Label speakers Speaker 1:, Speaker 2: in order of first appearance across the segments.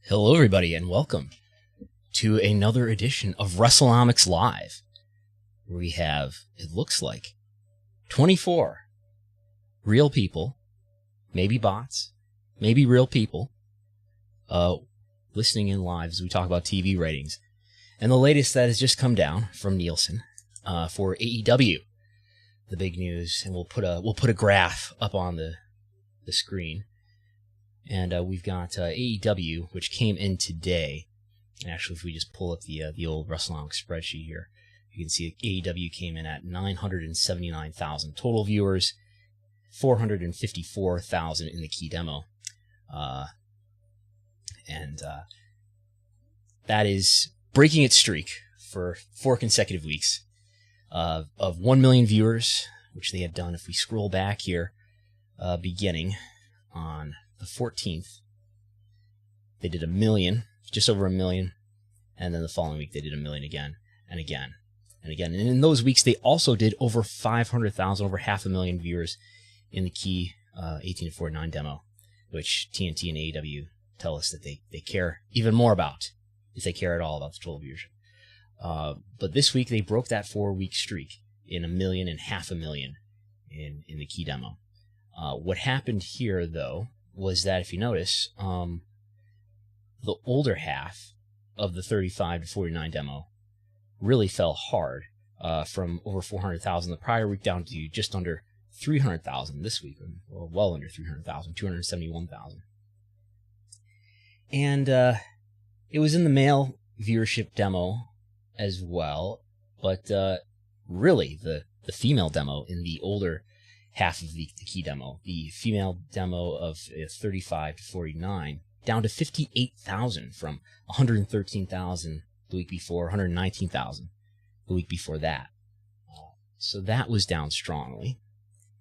Speaker 1: Hello, everybody, and welcome to another edition of Wrestlenomics Live, where we have, it looks like, 24 real people, maybe bots, maybe real people, listening in live as we talk about TV ratings. And the latest that has just come down from Nielsen for AEW, the big news, and we'll put a graph up on the screen. And we've got AEW, which came in today. And actually, if we just pull up the old Wrestlenomics spreadsheet here, you can see that AEW came in at 979,000 total viewers, 454,000 in the key demo. And that is breaking its streak for 4 consecutive weeks of 1 million viewers, which they had done, if we scroll back here, beginning on the 14th, they did 1 million, just over 1 million, and then the following week they did 1 million again, and again, and again. And in those weeks, they also did over 500,000, over 500,000 viewers in the key 18 to 49 demo, which TNT and AEW tell us that they care even more about, if they care at all about the total viewership. But this week, they broke that 4-week streak in 1 million and 500,000 in the key demo. What happened here, though, was that, if you notice, the older half of the 35 to 49 demo really fell hard, from over 400,000 the prior week down to just under 300,000 this week, or well under 300,000, 271,000. And it was in the male viewership demo as well, but really the female demo in the older half of the key demo, the female demo of 35 to 49, down to 58,000 from 113,000 the week before, 119,000 the week before that. So that was down strongly.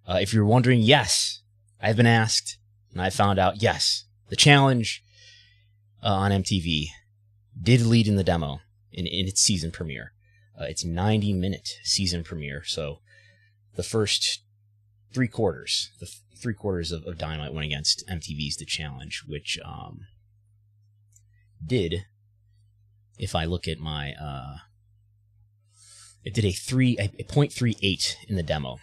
Speaker 1: If you're wondering, yes, I've been asked, and I found out, yes, the challenge on MTV did lead in the demo in its season premiere. Its 90-minute season premiere, so the first three quarters of Dynamite went against MTV's The Challenge, which did, if I look at my, it did a 0.38 in the demo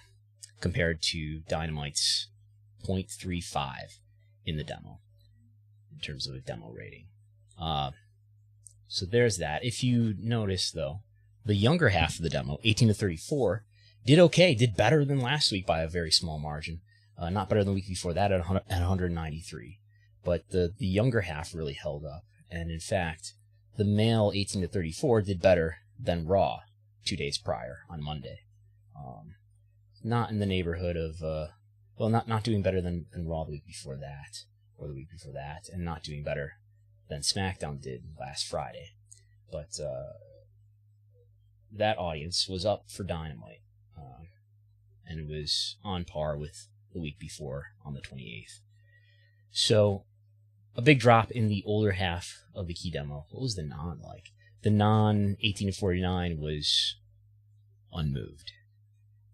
Speaker 1: compared to Dynamite's 0.35 in the demo in terms of a demo rating. So there's that. If you notice, though, the younger half of the demo, 18 to 34, did okay, did better than last week by a very small margin. Not better than the week before that at 193. But the younger half really held up. And in fact, the male 18 to 34 did better than Raw 2 days prior on Monday. Not in the neighborhood of, not doing better than Raw the week before that, or the week before that, and not doing better than Smackdown did last Friday. But that audience was up for Dynamite. And it was on par with the week before on the 28th. So, a big drop in the older half of the key demo. What was the non like? The non 18 to 49 was unmoved.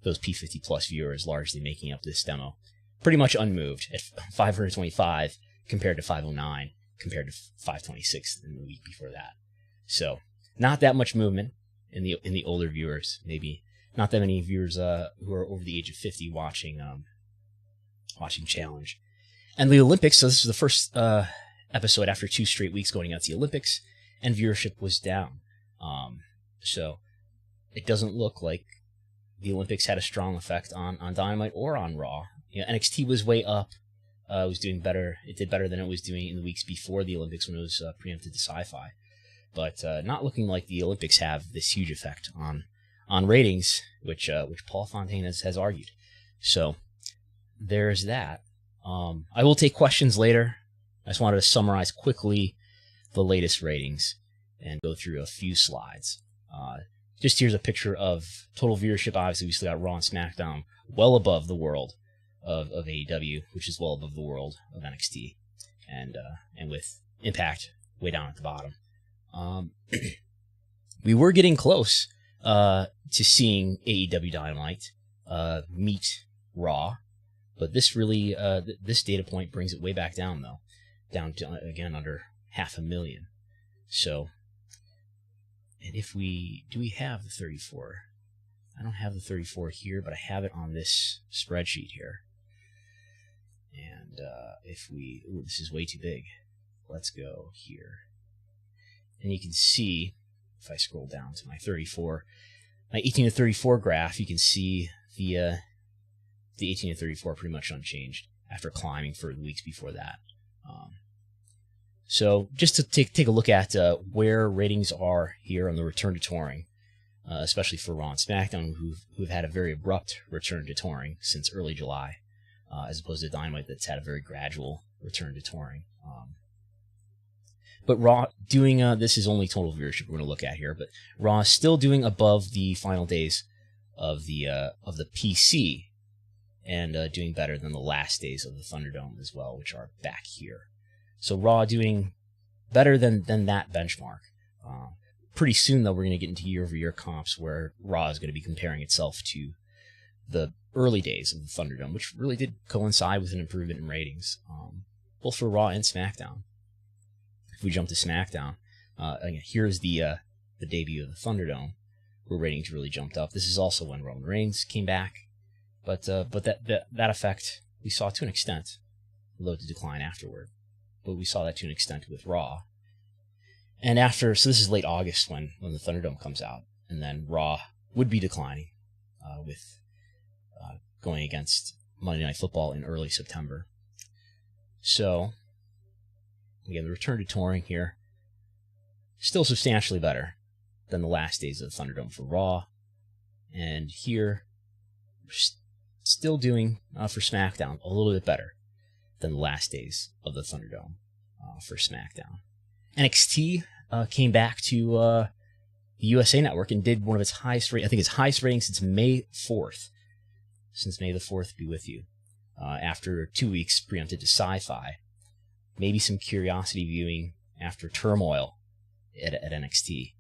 Speaker 1: Those P50 plus viewers largely making up this demo. Pretty much unmoved at 525 compared to 509, compared to 526 in the week before that. So, not that much movement in the older viewers, maybe. Not that many viewers who are over the age of 50 watching Challenge. And the Olympics, so this is the first episode after 2 straight weeks going against the Olympics, and viewership was down. So it doesn't look like the Olympics had a strong effect on Dynamite or on Raw. You know, NXT was way up. It was doing better. It did better than it was doing in the weeks before the Olympics when it was preempted to Sci-Fi. But not looking like the Olympics have this huge effect on ratings, which Paul Fontaine has argued. So there's that. I will take questions later. I just wanted to summarize quickly the latest ratings and go through a few slides. Just here's a picture of total viewership. Obviously, we still got Raw and SmackDown well above the world of AEW, which is well above the world of NXT, and with Impact way down at the bottom. We were getting close to seeing AEW Dynamite meet Raw, but this really this data point brings it way back down, though, down to again under 500,000. So, and if do we have the 34? I don't have the 34 here, but I have it on this spreadsheet here. And this is way too big. Let's go here. And you can see, if I scroll down to my 34, my 18 to 34 graph, you can see the 18 to 34 pretty much unchanged after climbing for the weeks before that. So just to take a look at where ratings are here on the return to touring, especially for Raw and SmackDown, who've had a very abrupt return to touring since early July, as opposed to Dynamite that's had a very gradual return to touring. But Raw doing this is only total viewership we're going to look at here, but Raw is still doing above the final days of the PC, and doing better than the last days of the Thunderdome as well, which are back here. So Raw doing better than that benchmark. Pretty soon, though, we're going to get into year-over-year comps where Raw is going to be comparing itself to the early days of the Thunderdome, which really did coincide with an improvement in ratings, both for Raw and SmackDown. If we jump to SmackDown, again, here's the debut of the Thunderdome, where ratings really jumped up. This is also when Roman Reigns came back, but that effect we saw to an extent, although to decline afterward. But we saw that to an extent with Raw. And so this is late August when the Thunderdome comes out, and then Raw would be declining with going against Monday Night Football in early September. So, again, the return to touring here, still substantially better than the last days of the Thunderdome for Raw. And here, we're still doing, for SmackDown, a little bit better than the last days of the Thunderdome for SmackDown. NXT came back to the USA Network and did one of its highest ratings, I think its highest rating since May 4th. Since May the 4th be with you. After 2 weeks preempted to Sci-Fi. Maybe some curiosity viewing after turmoil at NXT.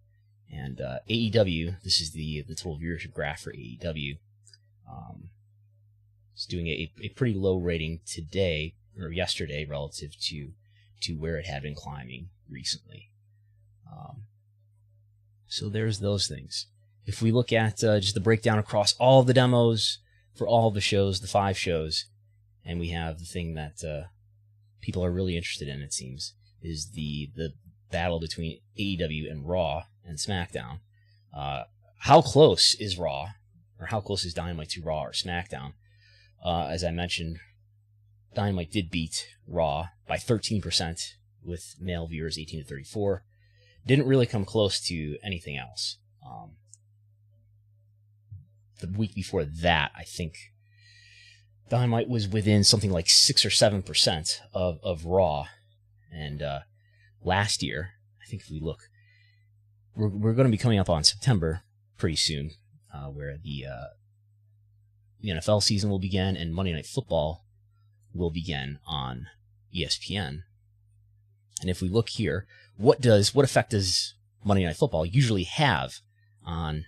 Speaker 1: And AEW, this is the total viewership graph for AEW. It's doing a pretty low rating today, or yesterday, relative to where it had been climbing recently. So there's those things. If we look at just the breakdown across all of the demos for all of the shows, the 5 shows, and we have the thing that people are really interested in, it seems, is the battle between AEW and Raw and SmackDown. How close is Raw, or how close is Dynamite to Raw or SmackDown? As I mentioned, Dynamite did beat Raw by 13% with male viewers 18 to 34. Didn't really come close to anything else. The week before that, I think Dynamite was within something like 6 or 7% of Raw. And last year, I think if we look, we're going to be coming up on September pretty soon, where the NFL season will begin and Monday Night Football will begin on ESPN. And if we look here, what effect does Monday Night Football usually have on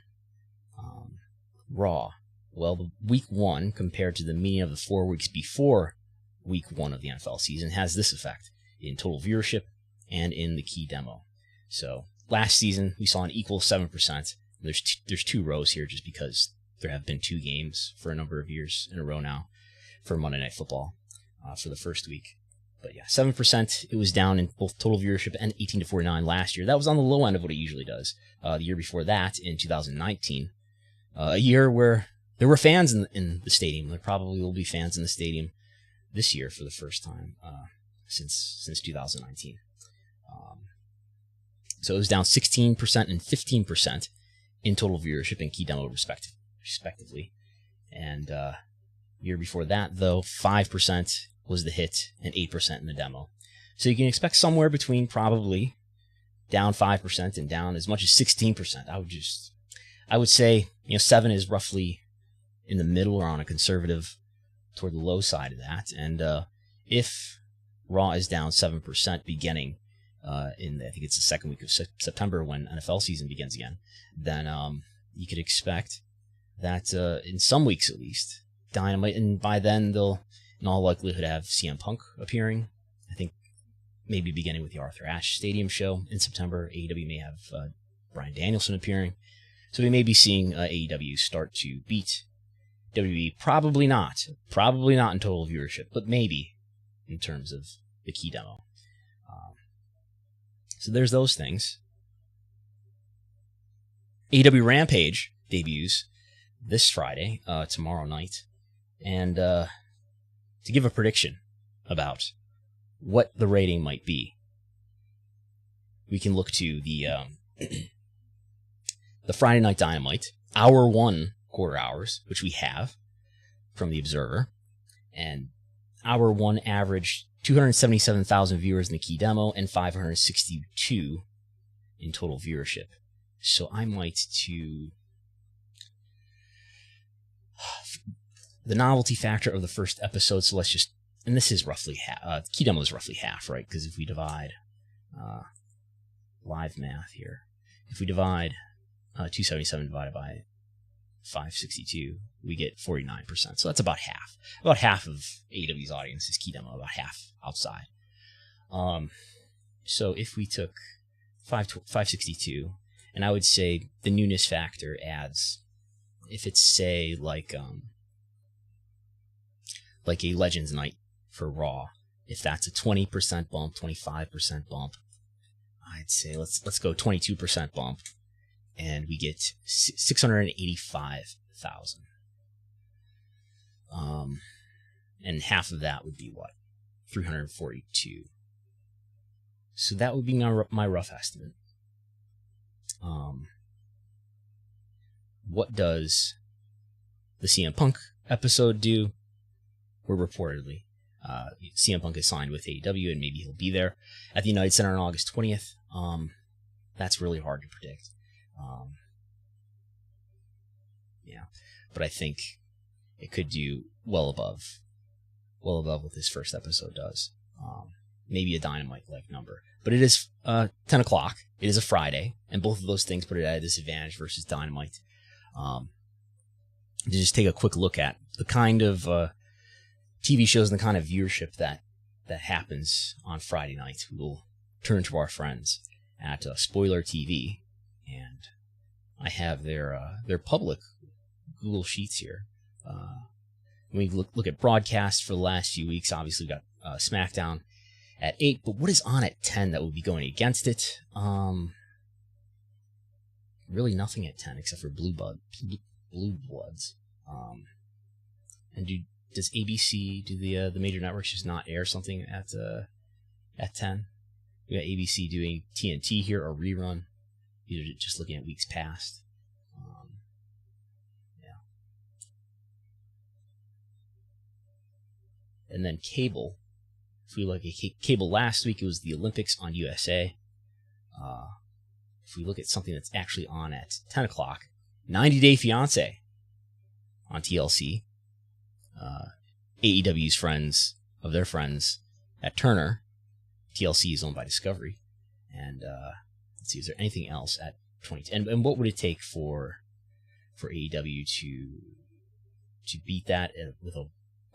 Speaker 1: Raw? Well, the week 1 compared to the meaning of the 4 weeks before week 1 of the NFL season has this effect in total viewership and in the key demo. So last season we saw an equal 7%. There's 2 rows here just because there have been 2 games for a number of years in a row now for Monday Night Football for the first week. But yeah, 7% it was down in both total viewership and 18 to 49 last year. That was on the low end of what it usually does. The year before that, in 2019, a year where there were fans in the stadium. There probably will be fans in the stadium this year for the first time since 2019. So it was down 16% and 15% in total viewership and key demo respectively. And year before that, though, 5% was the hit and 8% in the demo. So you can expect somewhere between probably down 5% and down as much as 16%. I would say 7 is roughly in the middle or on a conservative toward the low side of that. And if Raw is down 7% beginning in I think it's the second week of September when NFL season begins again, then you could expect that in some weeks at least, Dynamite, and by then they'll in all likelihood have CM Punk appearing. I think maybe beginning with the Arthur Ashe Stadium show in September. AEW may have Bryan Danielson appearing. So we may be seeing AEW start to beat WWE. Probably not. Probably not in total viewership, but maybe in terms of the key demo. So there's those things. AEW Rampage debuts this Friday, tomorrow night. And to give a prediction about what the rating might be, we can look to the the Friday Night Dynamite, hour 1 quarter hours, which we have from the Observer. And hour 1 averaged 277,000 viewers in the key demo and 562 in total viewership. So I might to the novelty factor of the first episode. So let's just, and this is roughly half. Key demo is roughly half, right? Because if we divide live math here, if we divide 277 divided by 562, we get 49%. So that's about half. About half of AEW's audience is key demo, about half outside. So if we took 562, and I would say the newness factor adds, if it's say like a Legends Night for Raw, if that's a 20% bump, 25% bump, I'd say let's go 22% bump, and we get 685,000. And half of that would be what? 342. So that would be my rough estimate. What does the CM Punk episode do? We're reportedly CM Punk is signed with AEW, and maybe he'll be there at the United Center on August 20th. That's really hard to predict. Yeah, but I think it could do well above what this first episode does. Maybe a Dynamite-like number. But it is 10 o'clock. It is a Friday, and both of those things put it at a disadvantage versus Dynamite. To just take a quick look at the kind of TV shows and the kind of viewership that happens on Friday night, we will turn to our friends at Spoiler TV, and I have their public Google Sheets here. We look at broadcasts for the last few weeks. Obviously, we've got Smackdown at 8, but what is on at 10 that would be going against it? Really nothing at 10 except for Blue Bloods. And does ABC, do the major networks just not air something at 10? We got ABC doing TNT here, or rerun. These are just looking at weeks past. Yeah. And then cable. If we look at cable last week, it was the Olympics on USA. If we look at something that's actually on at 10 o'clock, 90 Day Fiancé on TLC. AEW's friends of their friends at Turner. TLC is owned by Discovery. And let's see, is there anything else at 20? And what would it take for AEW to beat that with a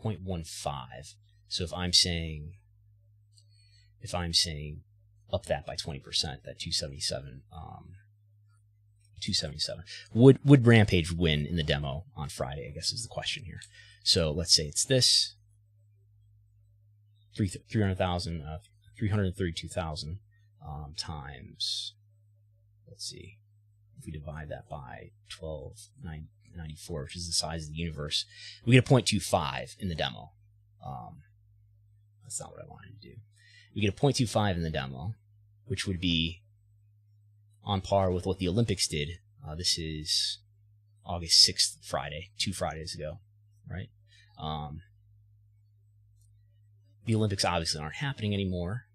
Speaker 1: 0.15? So if I'm saying up that by 20%, that 277, 277. Would Rampage win in the demo on Friday, I guess is the question here. So let's say it's this 300,000, 332,000 times, let's see, if we divide that by 1294, which is the size of the universe, we get a 0.25 in the demo. That's not what I wanted to do. We get a 0.25 in the demo, which would be on par with what the Olympics did. This is August 6th, Friday, 2 Fridays ago, right? The Olympics obviously aren't happening anymore.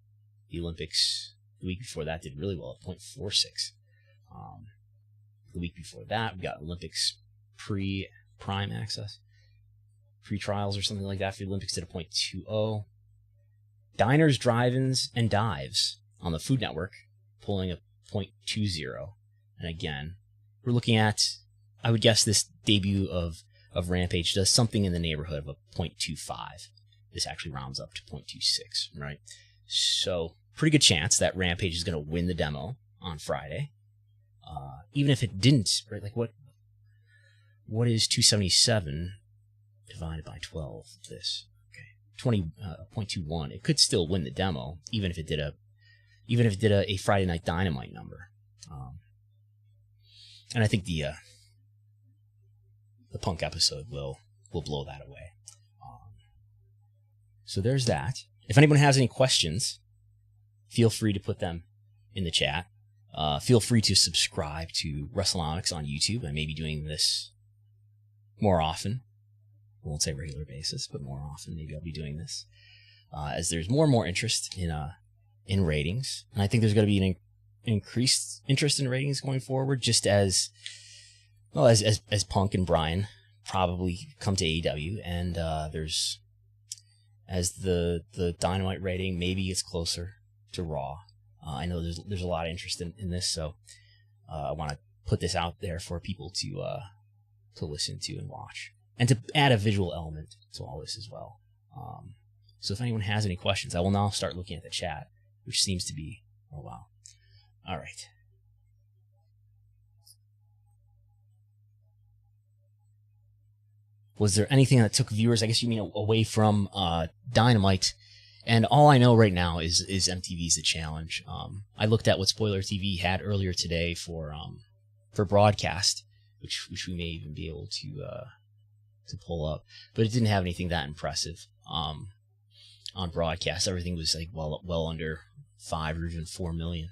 Speaker 1: The Olympics, the week before that, did really well at 0.46. The week before that, we got Olympics prime access, pre-trials or something like that for the Olympics, did a 0.20. Diners, Drive-Ins, and Dives on the Food Network, pulling a 0.20. And again, we're looking at, I would guess this debut of Rampage does something in the neighborhood of a 0.25. This actually rounds up to 0.26, right? So pretty good chance that Rampage is going to win the demo on Friday. Even if it didn't, right? Like what is 277 divided by 12? This, okay, 20.21. It could still win the demo, even if it did a Friday Night Dynamite number. And I think the Punk episode will blow that away. So there's that. If anyone has any questions, feel free to put them in the chat. Feel free to subscribe to Wrestlenomics on YouTube. I may be doing this more often. I won't say regular basis, but more often. Maybe I'll be doing this as there's more and more interest in ratings, and I think there's going to be an increased interest in ratings going forward, just as well as Punk and Bryan probably come to AEW, and there's as the Dynamite rating maybe gets closer to Raw. I know there's a lot of interest in this, so I want to put this out there for people to listen to and watch, and to add a visual element to all this as well. So if anyone has any questions, I will now start looking at the chat, which seems to be, oh wow. All right. Was there anything that took viewers, I guess you mean, away from Dynamite? And all I know right now is MTV's The Challenge. I looked at what Spoiler TV had earlier today for broadcast, which we may even be able to pull up, but it didn't have anything that impressive on broadcast. Everything was like well under 5 or even 4 million.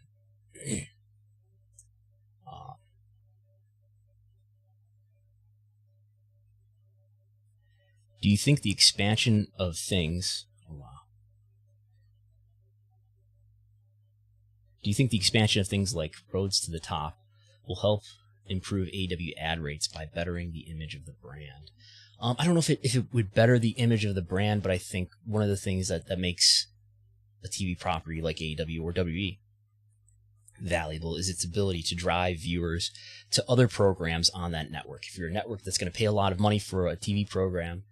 Speaker 1: Do you think the expansion of things... Oh, wow. Do you think the expansion of things like Roads to the Top will help improve AEW ad rates by bettering the image of the brand? I don't know if it would better the image of the brand, but I think one of the things that makes a TV property like AEW or WWE valuable is its ability to drive viewers to other programs on that network. If you're a network that's going to pay a lot of money for a TV program,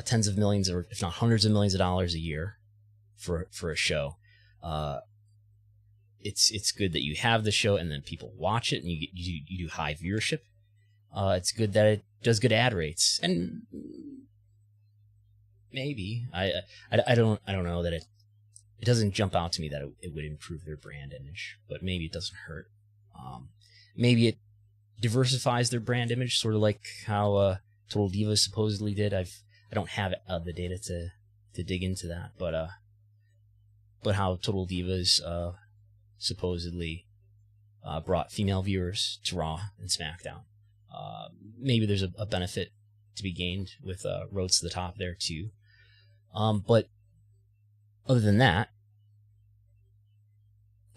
Speaker 1: tens of millions or if not hundreds of millions of dollars a year for a show, it's good that you have the show and then people watch it and you do high viewership. It's good that it does good ad rates, and maybe I don't know that it doesn't jump out to me that it would improve their brand image, but maybe it doesn't hurt. Maybe it diversifies their brand image, sort of like how Total Divas supposedly did. I don't have the data to dig into that, but how Total Divas supposedly brought female viewers to Raw and Smackdown. Maybe there's a benefit to be gained with Roads to the Top there too. But other than that,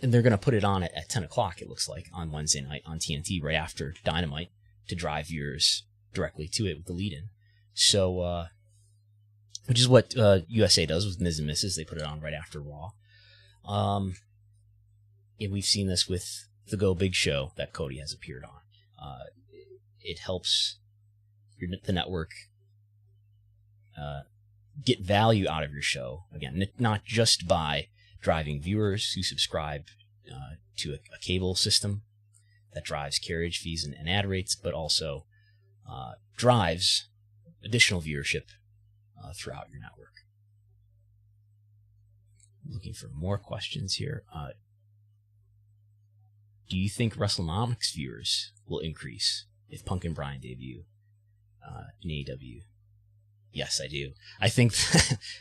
Speaker 1: and they're going to put it on at 10 o'clock, it looks like, on Wednesday night on TNT right after Dynamite to drive viewers directly to it with the lead-in. So, which is what USA does with Ms. and Mrs. They put it on right after Raw. And we've seen this with the Go Big Show that Cody has appeared on. It helps the network get value out of your show. Again, not just by driving viewers who subscribe to a cable system that drives carriage fees and ad rates, but also drives additional viewership throughout your network. I'm looking for more questions here. Do you think Wrestlenomics viewers will increase if Punk and Bryan debut in AEW? Yes, I do. I think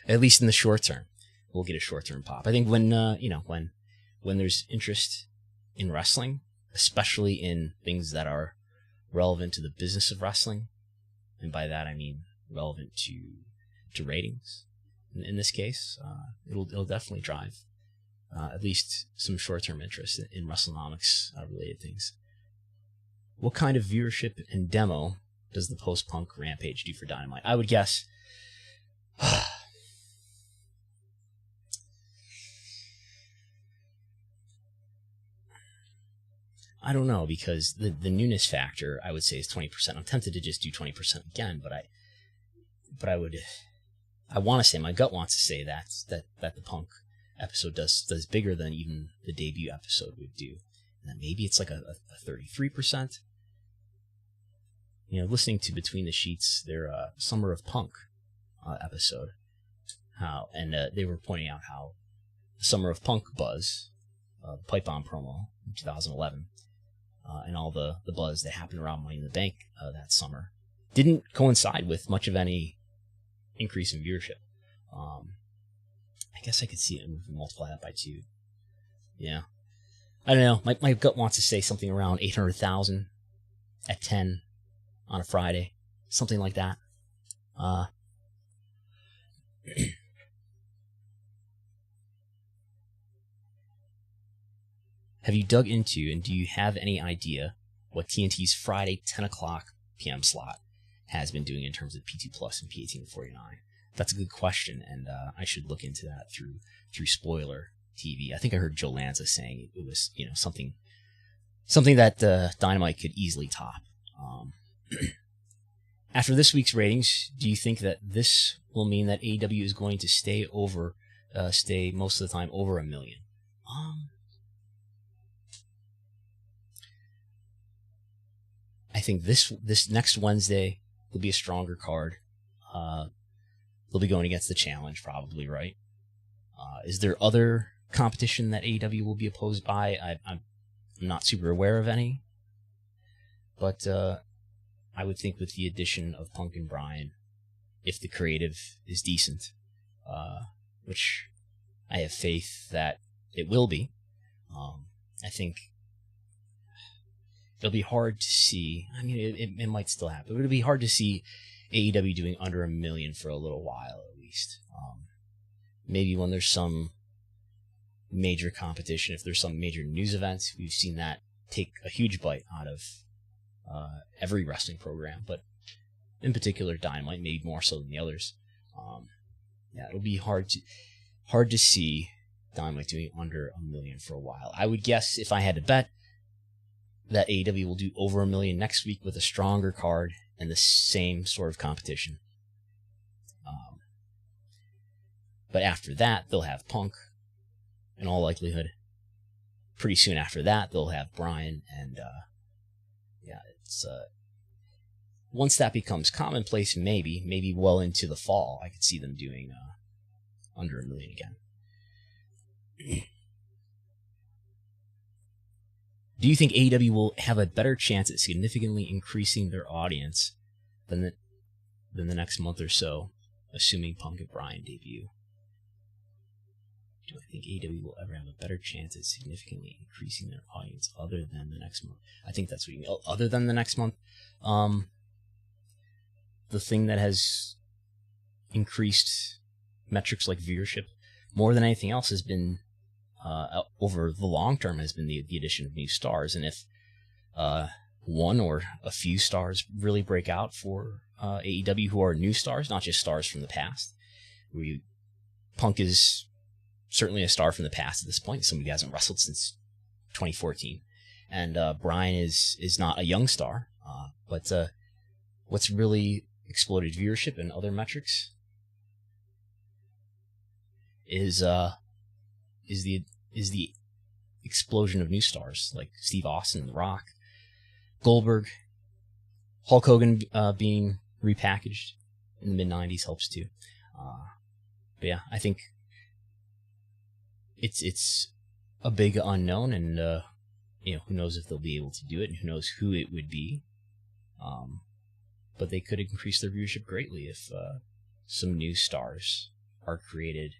Speaker 1: at least in the short term, we'll get a short-term pop. I think when there's interest in wrestling, especially in things that are relevant to the business of wrestling, and by that I mean relevant to ratings. In this case, it'll definitely drive at least some short-term interest in Wrestlenomics related things. What kind of viewership and demo does the post-Punk Rampage do for Dynamite? I would guess I don't know, because the newness factor, I would say, is 20%. I'm tempted to just do 20% again, but I want to say, my gut wants to say that the Punk episode does bigger than even the debut episode would do. And then maybe it's like a 33%. Listening to Between the Sheets, their Summer of Punk episode, they were pointing out how the Summer of Punk buzz, the Pipe Bomb promo in 2011, and all the buzz that happened around Money in the Bank that summer, didn't coincide with much of any increase in viewership. I guess I could see it if we multiply that by 2. Yeah. I don't know. My gut wants to say something around 800,000 at 10 on a Friday. Something like that. Have you dug into, and do you have any idea what TNT's Friday 10 o'clock p.m. slot has been doing in terms of P2 Plus and P18 to 49? That's a good question, and I should look into that through Spoiler TV. I think I heard Joe Lanza saying it was something that Dynamite could easily top. After this week's ratings, do you think that this will mean that AEW is going to stay most of the time over 1 million? I think this next Wednesday will be a stronger card. They'll be going against the Challenge, probably, right? Is there other competition that AEW will be opposed by? I'm not super aware of any. But I would think with the addition of Punk and Bryan, if the creative is decent, which I have faith that it will be, I think it'll be hard to see. I mean, it might still happen, but it'll be hard to see AEW doing under 1 million for a little while at least. Maybe when there's some major competition, if there's some major news event, we've seen that take a huge bite out of every wrestling program, but in particular Dynamite, maybe more so than the others. It'll be hard to see Dynamite doing under 1 million for a while. I would guess, if I had to bet, that AEW will do over 1 million next week with a stronger card and the same sort of competition. But after that, they'll have Punk, in all likelihood. Pretty soon after that, they'll have Bryan, and it's once that becomes commonplace, maybe well into the fall, I could see them doing under 1 million again. Do you think AEW will have a better chance at significantly increasing their audience than the next month or so, assuming Punk and Bryan debut? Do I think AEW will ever have a better chance at significantly increasing their audience other than the next month? I think that's what you mean. Other than the next month? The thing that has increased metrics like viewership more than anything else has been, over the long term, has been the addition of new stars. And if one or a few stars really break out for AEW who are new stars, not just stars from the past, Punk is certainly a star from the past at this point, somebody who hasn't wrestled since 2014. And Bryan is not a young star, but what's really exploded viewership and other metrics is the explosion of new stars like Steve Austin, The Rock, Goldberg, Hulk Hogan being repackaged in the mid-90s helps too. But yeah, I think it's a big unknown, and who knows if they'll be able to do it, and who knows who it would be. But they could increase their viewership greatly if some new stars are created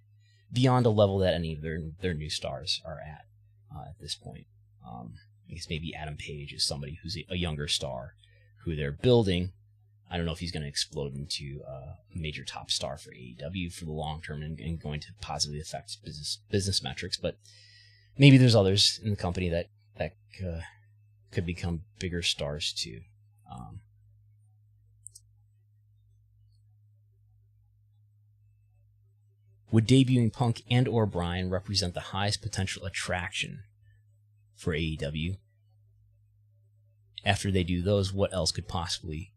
Speaker 1: beyond a level that any of their new stars are at this point. I guess maybe Adam Page is somebody who's a younger star who they're building. I don't know if he's going to explode into a major top star for AEW for the long term and going to positively affect business metrics, but maybe there's others in the company that could become bigger stars too. Would debuting Punk and or Bryan represent the highest potential attraction for AEW? After they do those, what else could possibly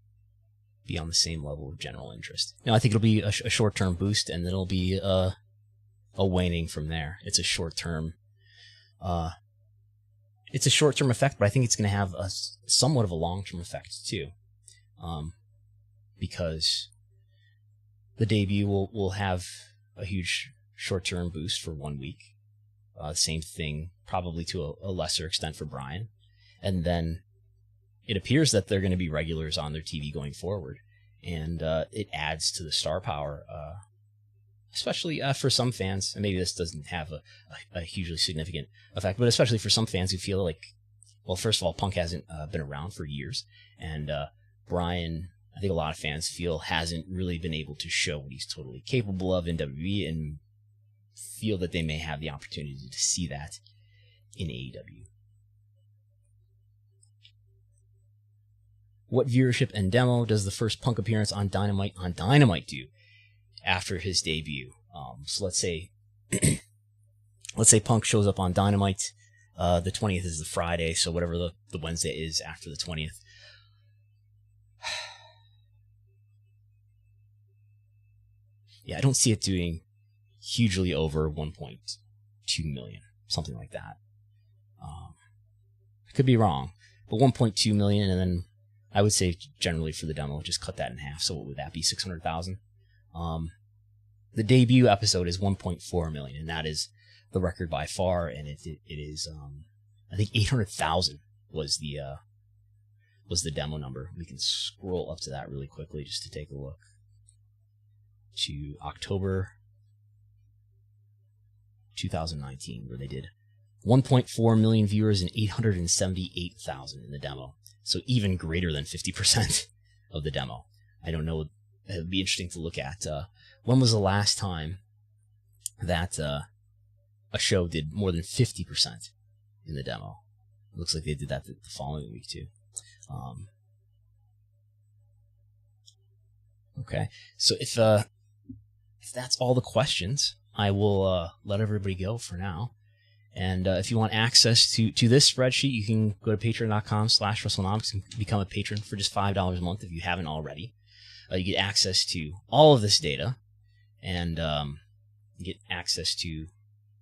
Speaker 1: be on the same level of general interest? I think it'll be a short-term boost, and then it'll be waning from there. It's a short-term effect, but I think it's going to have a somewhat of a long-term effect too, because the debut will have a huge short-term boost for 1 week. Same thing, probably to a lesser extent for Brian, and then it appears that they're going to be regulars on their TV going forward, and it adds to the star power, especially for some fans. And maybe this doesn't have a hugely significant effect, but especially for some fans who feel like, well, first of all, Punk hasn't been around for years, and Brian, I think a lot of fans feel, hasn't really been able to show what he's totally capable of in WWE, and feel that they may have the opportunity to see that in AEW. What viewership and demo does the first Punk appearance on Dynamite do after his debut? So let's say Punk shows up on Dynamite. The 20th is the Friday, so whatever the Wednesday is after the 20th. Yeah, I don't see it doing hugely over 1.2 million, something like that. I could be wrong, but 1.2 million, and then I would say generally for the demo, just cut that in half. So what would that be? 600,000. The debut episode is 1.4 million, and that is the record by far. And it is, I think 800,000 was the demo number. We can scroll up to that really quickly just to take a look to October 2019, where they did 1.4 million viewers and 878,000 in the demo. So even greater than 50% of the demo. I don't know. It would be interesting to look at. When was the last time that a show did more than 50% in the demo? It looks like they did that the following week too. Okay, so if that's all the questions, I will let everybody go for now. And if you want access to this spreadsheet, you can go to patreon.com/Wrestlenomics and become a patron for just $5 a month if you haven't already. You get access to all of this data, and you get access to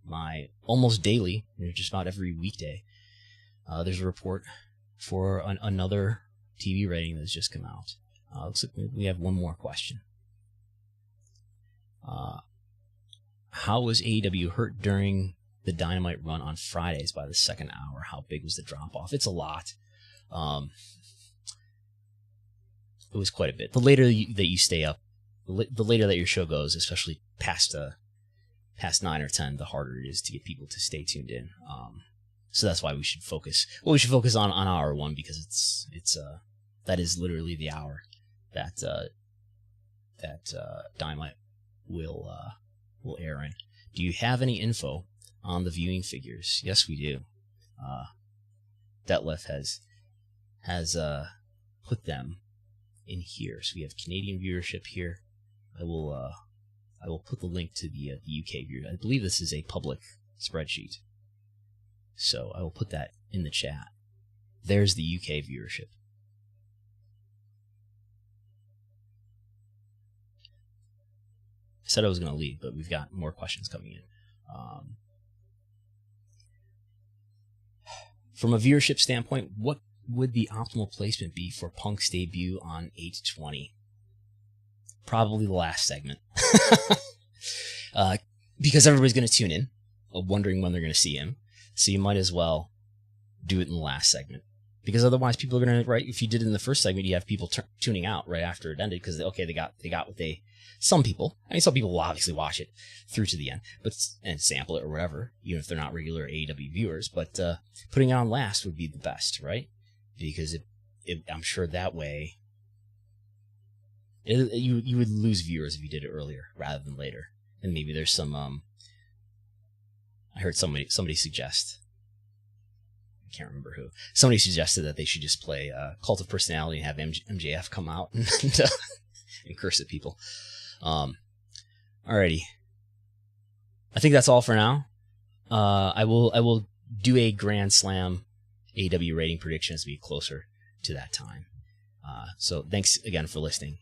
Speaker 1: my almost daily, just about every weekday. There's a report for another TV rating that's just come out. Looks like we have one more question. How was AEW hurt during the Dynamite run on Fridays by the second hour? How big was the drop-off? It's a lot. It was quite a bit. The later that you stay up, the later that your show goes, especially past 9 or 10, the harder it is to get people to stay tuned in. So that's why we should focus. Well, we should focus on hour one, because it's that is literally the hour that Dynamite will air in. Do you have any info on the viewing figures? Yes, we do. Detlef has put them in here. So we have Canadian viewership here. I will put the link to the UK viewer. I believe this is a public spreadsheet, so I will put that in the chat. There's the UK viewership. I said I was going to leave, but we've got more questions coming in. From a viewership standpoint, what would the optimal placement be for Punk's debut on 8/20? Probably the last segment. Because everybody's going to tune in, wondering when they're going to see him. So you might as well do it in the last segment. Because otherwise people are going to, right, if you did it in the first segment, you have people tuning out right after it ended because, okay, they got what they... Some people will obviously watch it through to the end, and sample it or whatever, even if they're not regular AEW viewers. But putting it on last would be the best, right? Because I'm sure that way you would lose viewers if you did it earlier rather than later. And maybe there's some. I heard somebody suggest. I can't remember who. Somebody suggested that they should just play Cult of Personality and have MJF come out and curse at people. Alrighty. I think that's all for now. I will do a Grand Slam AEW rating prediction as we get closer to that time. So thanks again for listening.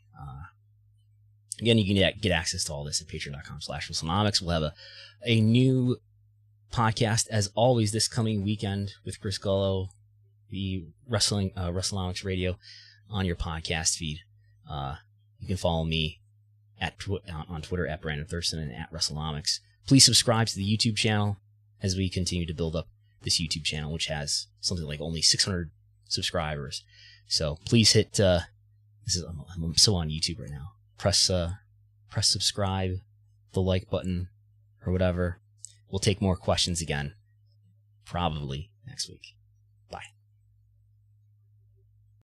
Speaker 1: Again, you can get access to all this at patreon.com/Wrestlenomics. We'll have a new podcast, as always, this coming weekend with Chris Gullo, the Wrestlenomics Radio on your podcast feed. You can follow me on Twitter at Brandon Thurston and at Wrestlenomics. Please subscribe to the YouTube channel as we continue to build up this YouTube channel, which has something like only 600 subscribers. So please hit, I'm so on YouTube right now. Press subscribe, the like button, or whatever. We'll take more questions again, probably next week.